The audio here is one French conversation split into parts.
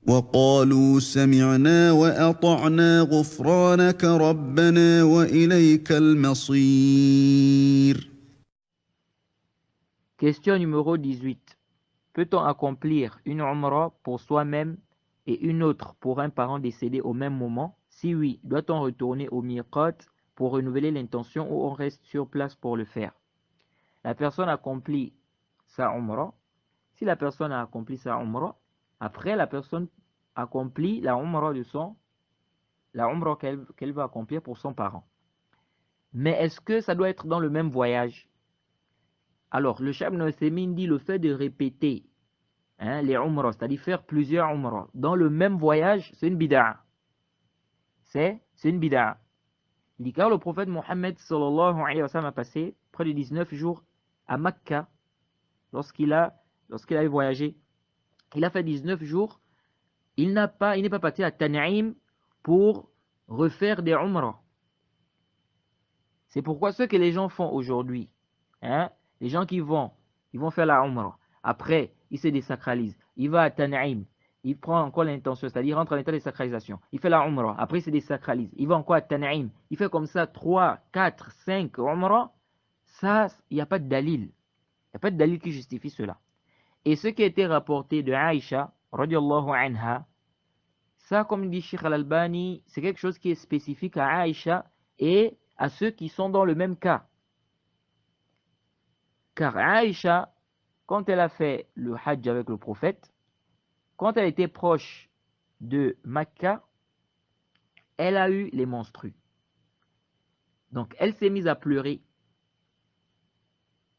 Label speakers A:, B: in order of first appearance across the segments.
A: وقالوا سمعنا وأطعنا غفرانك ربنا وإليك المصير.
B: Question numéro 18. Peut-on accomplir une umrah pour soi-même et une autre pour un parent décédé au même moment? Si oui, doit-on retourner au miqat pour renouveler l'intention ou on reste sur place pour le faire? La personne accomplit sa umrah. Si la personne a accompli sa umrah, après la personne accomplit la umrah qu'elle va accomplir pour son parent. Mais est-ce que ça doit être dans le même voyage? Alors, le Cheikh Ibn Uthaymin dit le fait de répéter les umrahs, c'est-à-dire faire plusieurs umrahs dans le même voyage, c'est une bid'a. C'est une bid'a. Il dit car le prophète Mohammed sallallahu alayhi wa sallam a passé près de 19 jours à Makkah lorsqu'il a voyagé. Il a fait 19 jours. Il n'est pas parti à Tan'im pour refaire des umrahs. C'est pourquoi ce que les gens font aujourd'hui, les gens qui vont faire la umrah. Après, il se désacralise. Il va à Tan'im. Il prend encore l'intention, c'est-à-dire il rentre en état de sacralisation. Il fait la umrah. Après, il se désacralise. Il va encore à Tan'im. Il fait comme ça 3, 4, 5 umrah. Ça, il n'y a pas de dalil. Il n'y a pas de dalil qui justifie cela. Et ce qui a été rapporté de Aïcha, radiallahu anha, ça, comme dit Sheikh Al-Albani, c'est quelque chose qui est spécifique à Aïcha et à ceux qui sont dans le même cas. Car Aïcha, quand elle a fait le hajj avec le prophète, quand elle était proche de Makkah, elle a eu les menstrues. Donc, elle s'est mise à pleurer.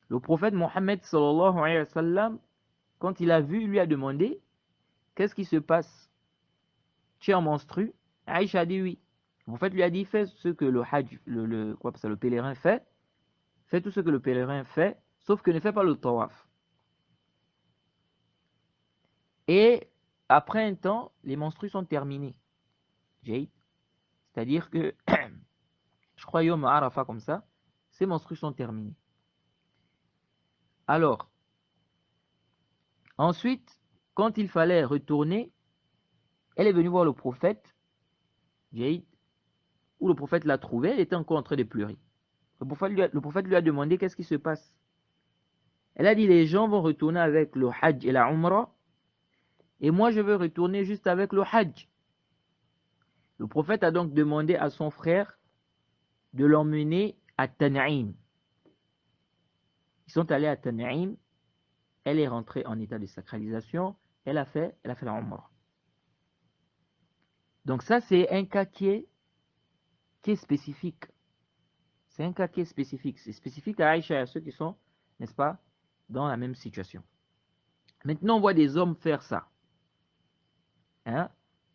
B: Le prophète Mohammed sallallahu alayhi wa sallam, quand il a vu, il lui a demandé, qu'est-ce qui se passe? Tu es en menstrue? Aïcha a dit oui. Le prophète lui a dit, fais ce que le hajj, le pèlerin fait. Fais tout ce que le pèlerin fait, sauf que ne fais pas le tawaf. Et après un temps, les menstrues sont terminées. C'est-à-dire que, je crois Yom Arafah comme ça, ces menstrues sont terminées. Alors, ensuite, quand il fallait retourner, elle est venue voir le prophète, où le prophète l'a trouvée, elle était encore en train de pleurer. Le prophète lui a demandé qu'est-ce qui se passe. Elle a dit, les gens vont retourner avec le hajj et la umrah, et moi je veux retourner juste avec le hajj. Le prophète a donc demandé à son frère de l'emmener à Tan'im. Ils sont allés à Tan'im, elle est rentrée en état de sacralisation, elle a fait la umrah. Donc ça c'est un cas qui est spécifique. C'est un cas qui est spécifique. C'est spécifique à Aïcha et à ceux qui sont, n'est-ce pas, dans la même situation. Maintenant, on voit des hommes faire ça.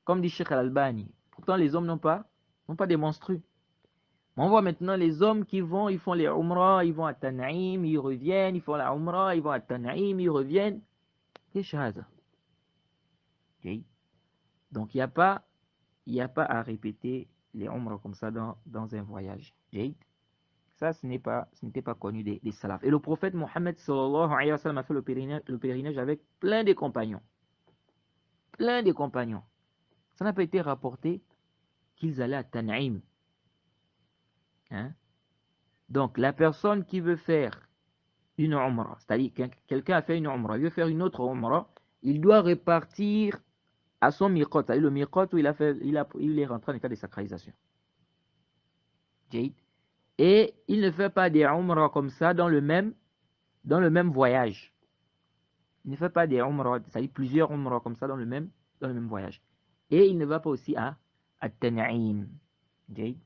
B: Comme dit Sheikh Al-Albani. Pourtant, les hommes n'ont pas des menstrues. Mais on voit maintenant les hommes qui vont, ils font les umrah, ils vont à Tan'im, ils reviennent, ils font la umrah, ils vont à Tan'im, ils reviennent. Qu'est-ce que c'est? Donc, il n'y a pas à répéter les umrah comme ça dans un voyage. Ça, ce n'était pas connu des salafs. Et le prophète Mohammed sallallahu alayhi wa sallam a fait le pèlerinage avec plein de compagnons. Plein de compagnons. Ça n'a pas été rapporté qu'ils allaient à Tan'im. Donc, la personne qui veut faire une umrah, c'est-à-dire quelqu'un a fait une umrah, il veut faire une autre umrah, il doit repartir à son miqat, c'est-à-dire le miqat où il est rentré en état de sacralisation. Et il ne fait pas des umrah comme ça dans le même voyage. Il ne fait pas des umrah, c'est-à-dire plusieurs umrah comme ça dans le même voyage. Et il ne va pas aussi à Tan'im,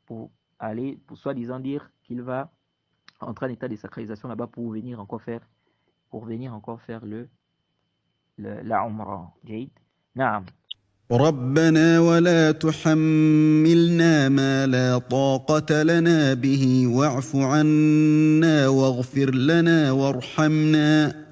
B: pour soi-disant dire qu'il va entrer en état de sacralisation là-bas pour venir encore faire la umrah. Naam.
A: ربنا ولا تحملنا ما لا طاقة لنا به واعف عنا واغفر لنا وارحمنا